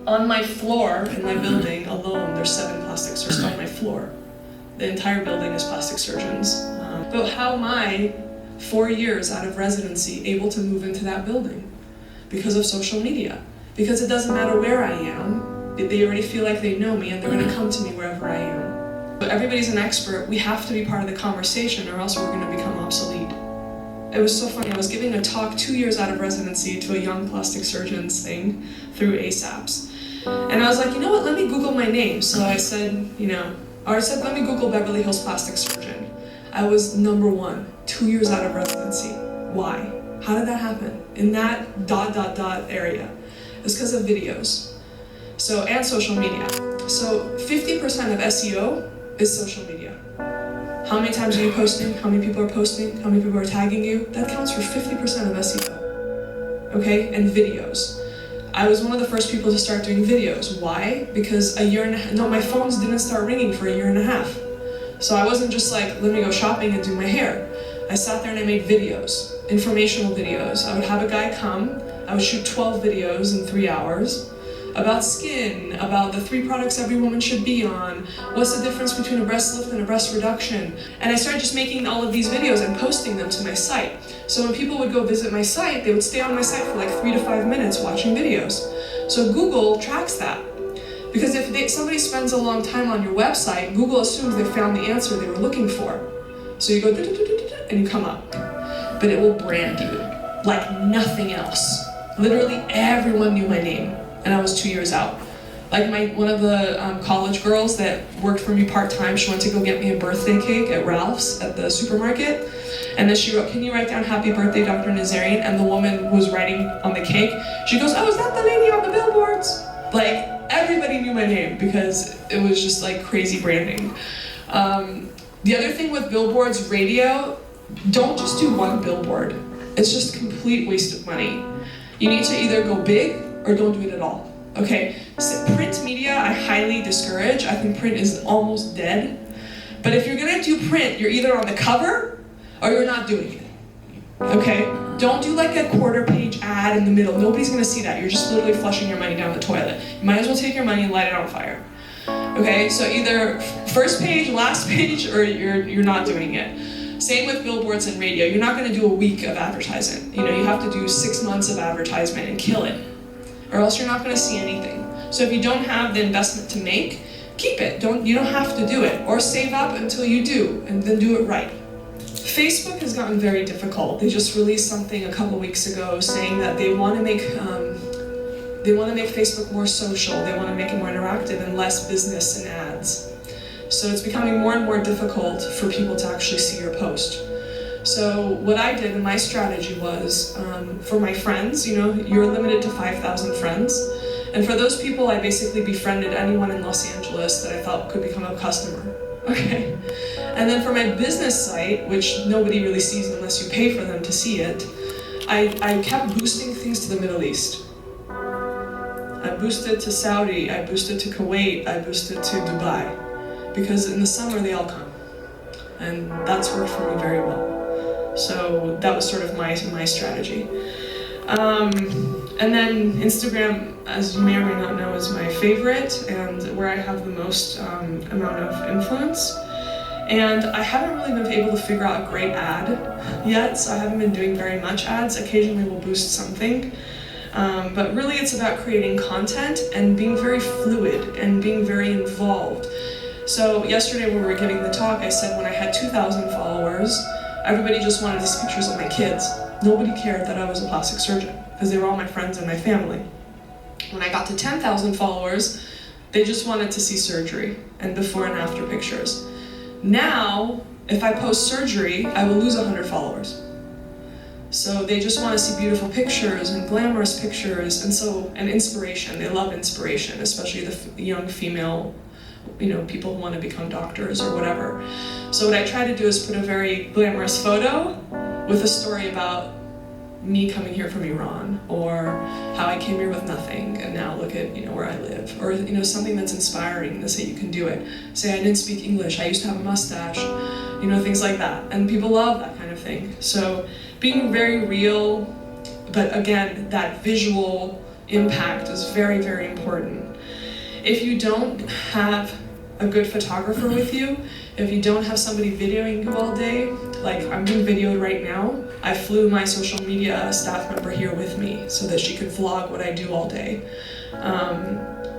On my floor in my building alone, there's 7 plastic surgeons on my floor. The entire building is plastic surgeons. But how am I, 4 years out of residency, able to move into that building? Because of social media. Because it doesn't matter where I am, they already feel like they know me and they're gonna come to me wherever I am. But everybody's an expert, we have to be part of the conversation or else we're gonna become obsolete. It was so funny, I was giving a talk 2 years out of residency to a young plastic surgeons thing through ASAPs. And I was like, you know what, let me Google my name. So I said, let me Google Beverly Hills plastic surgeon. I was #1, 2 years out of residency. Why? How did that happen? In that ... area. It's because of videos. So, and social media. So 50% of SEO is social media. How many times are you posting? How many people are posting? How many people are tagging you? That counts for 50% of SEO. Okay, and videos. I was one of the first people to start doing videos. Why? Because my phones didn't start ringing for 1.5 years. So I wasn't just like, let me go shopping and do my hair. I sat there and I made videos, informational videos. I would have a guy come, I would shoot 12 videos in 3 hours about skin, about the 3 products every woman should be on, what's the difference between a breast lift and a breast reduction. And I started just making all of these videos and posting them to my site. So when people would go visit my site, they would stay on my site for like 3 to 5 minutes watching videos. So Google tracks that. Because if somebody spends a long time on your website, Google assumes they found the answer they were looking for. So you go and you come up. But it will brand you like nothing else. Literally everyone knew my name. And I was 2 years out. Like one of the college girls that worked for me part-time, she went to go get me a birthday cake at Ralph's at the supermarket. And then she wrote, can you write down happy birthday, Dr. Nazarian? And the woman was writing on the cake. She goes, oh, is that the lady on the billboards? Like, everybody knew my name because it was just like crazy branding. The other thing with billboards, radio, don't just do one billboard. It's just a complete waste of money. You need to either go big or don't do it at all, okay? So print media, I highly discourage. I think print is almost dead. But if you're gonna do print, you're either on the cover or you're not doing it, okay? Don't do like a 1/4-page ad in the middle. Nobody's gonna see that. You're just literally flushing your money down the toilet. You might as well take your money and light it on fire, okay? So either first page, last page, or you're not doing it. Same with billboards and radio. You're not gonna do a week of advertising. You know, you have to do 6 months of advertisement and kill it, or else you're not gonna see anything. So if you don't have the investment to make, keep it. You don't have to do it, or save up until you do, and then do it right. Facebook has gotten very difficult. They just released something a couple weeks ago saying that they want to make Facebook more social. They want to make it more interactive and less business and ads. So it's becoming more and more difficult for people to actually see your post. So what I did in my strategy was, for my friends, you're limited to 5,000 friends. And for those people, I basically befriended anyone in Los Angeles that I thought could become a customer, okay? And then for my business site, which nobody really sees unless you pay for them to see it, I kept boosting things to the Middle East. I boosted to Saudi, I boosted to Kuwait, I boosted to Dubai. Because in the summer they all come. And that's worked for me very well. So that was sort of my strategy. And then Instagram, as you may or may not know, is my favorite and where I have the most amount of influence. And I haven't really been able to figure out a great ad yet, so I haven't been doing very much ads. Occasionally we'll boost something. But really it's about creating content and being very fluid and being very involved. So yesterday when we were giving the talk, I said when I had 2,000 followers, everybody just wanted to see pictures of my kids. Nobody cared that I was a plastic surgeon because they were all my friends and my family. When I got to 10,000 followers, they just wanted to see surgery and before and after pictures. Now, if I post surgery, I will lose 100 followers. So they just want to see beautiful pictures and glamorous pictures and inspiration. They love inspiration, especially the young female people who want to become doctors or whatever. So what I try to do is put a very glamorous photo with a story about me coming here from Iran, or how I came here with nothing and now look at where I live, or something that's inspiring to say you can do it. Say I didn't speak English, I used to have a mustache, things like that. And people love that kind of thing. So being very real, but again, that visual, impact is very, very important. If you don't have a good photographer with you, if you don't have somebody videoing you all day, like I'm being videoed right now, I flew my social media staff member here with me so that she could vlog what I do all day.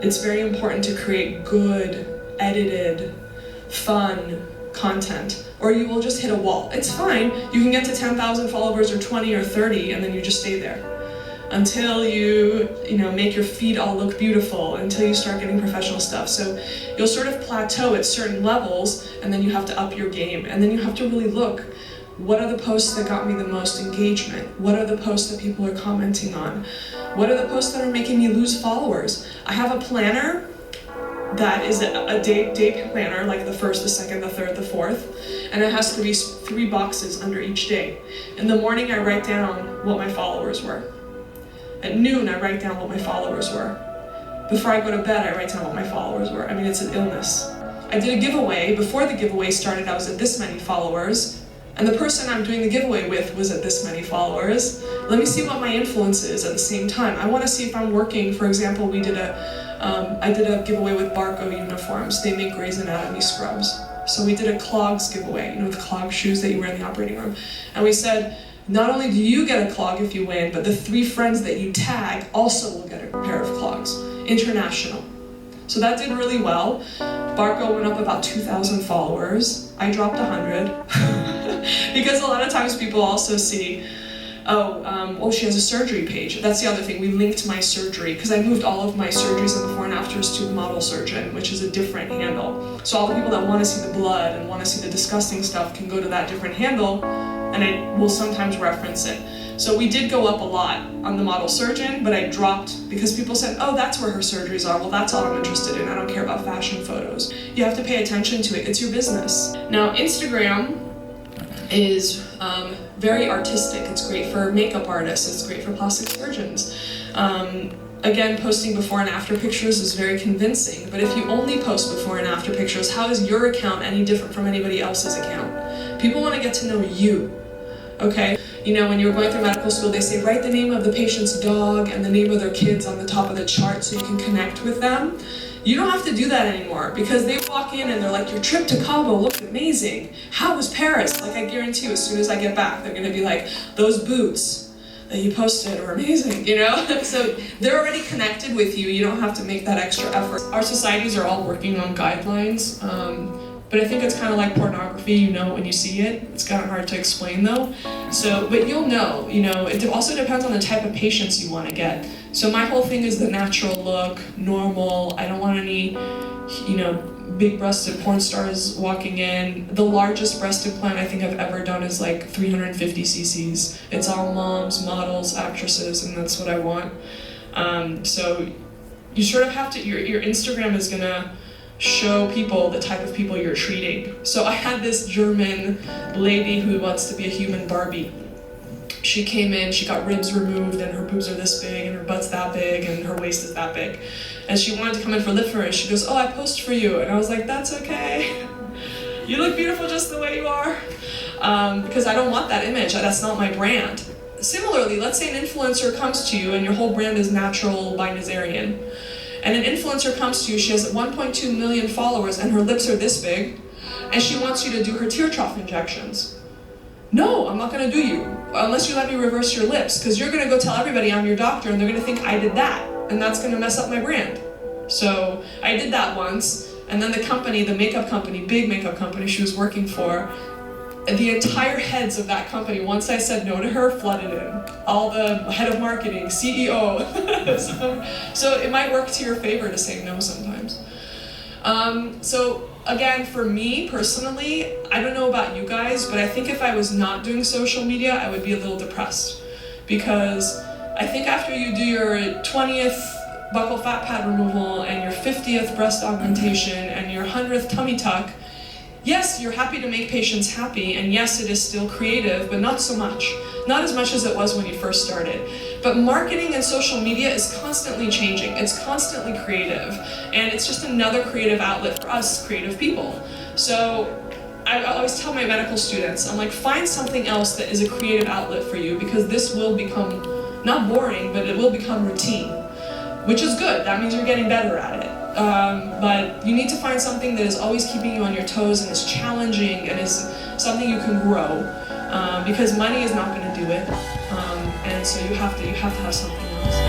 It's very important to create good, edited, fun content, or you will just hit a wall. It's fine, you can get to 10,000 followers or 20 or 30 and then you just stay there. Until you make your feed all look beautiful, until you start getting professional stuff. So you'll sort of plateau at certain levels, and then you have to up your game. And then you have to really look, what are the posts that got me the most engagement? What are the posts that people are commenting on? What are the posts that are making me lose followers? I have a planner that is a day planner, like the first, the second, the third, the fourth, and it has three boxes under each day. In the morning, I write down what my followers were. At noon, I write down what my followers were. Before I go to bed, I write down what my followers were. I mean, it's an illness. I did a giveaway. Before the giveaway started, I was at this many followers, and the person I'm doing the giveaway with was at this many followers. Let me see what my influence is at the same time. I want to see if I'm working. For example, I did a giveaway with Barco uniforms. They make Grey's Anatomy scrubs. So we did a clogs giveaway, the clog shoes that you wear in the operating room. And we said, not only do you get a clog if you win, but the 3 friends that you tag also will get a pair of clogs. International. So that did really well. Barco went up about 2,000 followers. I dropped 100. Because a lot of times people also see, oh, she has a surgery page. That's the other thing. We linked my surgery, because I moved all of my surgeries and before and afters to Model Surgeon, which is a different handle. So all the people that want to see the blood and want to see the disgusting stuff can go to that different handle, and I will sometimes reference it. So we did go up a lot on the Model Surgeon, but I dropped because people said, oh, that's where her surgeries are. Well, that's all I'm interested in. I don't care about fashion photos. You have to pay attention to it. It's your business. Now, Instagram is very artistic. It's great for makeup artists. It's great for plastic surgeons. Again, posting before and after pictures is very convincing, but if you only post before and after pictures, how is your account any different from anybody else's account? People want to get to know you, okay? When you're going through medical school, they say write the name of the patient's dog and the name of their kids on the top of the chart so you can connect with them. You don't have to do that anymore, because they walk in and they're like, your trip to Cabo looked amazing. How was Paris? Like, I guarantee you, as soon as I get back, they're gonna be like, those boots that you posted are amazing, So they're already connected with you. You don't have to make that extra effort. Our societies are all working on guidelines, but I think it's kind of like pornography. You know when you see it. It's kind of hard to explain though. So, but you'll know. It also depends on the type of patients you want to get. So my whole thing is the natural look, normal. I don't want any, big-breasted porn stars walking in. The largest breast implant I think I've ever done is like 350 cc's. It's all moms, models, actresses, and that's what I want. So you sort of have to, your Instagram is gonna show people the type of people you're treating. So I had this German lady who wants to be a human Barbie. She came in, she got ribs removed, and her boobs are this big, and her butt's that big, and her waist is that big. And she wanted to come in for lip fillers. She goes, oh, I post for you. And I was like, that's okay. You look beautiful just the way you are. Because I don't want that image. That's not my brand. Similarly, let's say an influencer comes to you, and your whole brand is Natural by Nazarian. And an influencer comes to you, she has 1.2 million followers, and her lips are this big, and she wants you to do her tear trough injections. No, I'm not gonna do you, unless you let me reverse your lips, because you're gonna go tell everybody I'm your doctor, and they're gonna think I did that, and that's gonna mess up my brand. So I did that once, and then the company, the makeup company, big makeup company she was working for, the entire heads of that company, once I said no to her, flooded in. All the head of marketing, CEO. So it might work to your favor to say no sometimes. So again, for me personally, I don't know about you guys, but I think if I was not doing social media, I would be a little depressed. Because I think after you do your 20th buccal fat pad removal and your 50th breast augmentation and your 100th tummy tuck, yes, you're happy to make patients happy, and yes, it is still creative, but not so much. Not as much as it was when you first started. But marketing and social media is constantly changing. It's constantly creative, and it's just another creative outlet for us creative people. So I always tell my medical students, I'm like, find something else that is a creative outlet for you, because this will become, not boring, but it will become routine. which is good. That means you're getting better at it. But you need to find something that is always keeping you on your toes and is challenging and is something you can grow, because money is not going to do it, and so you have to have something else.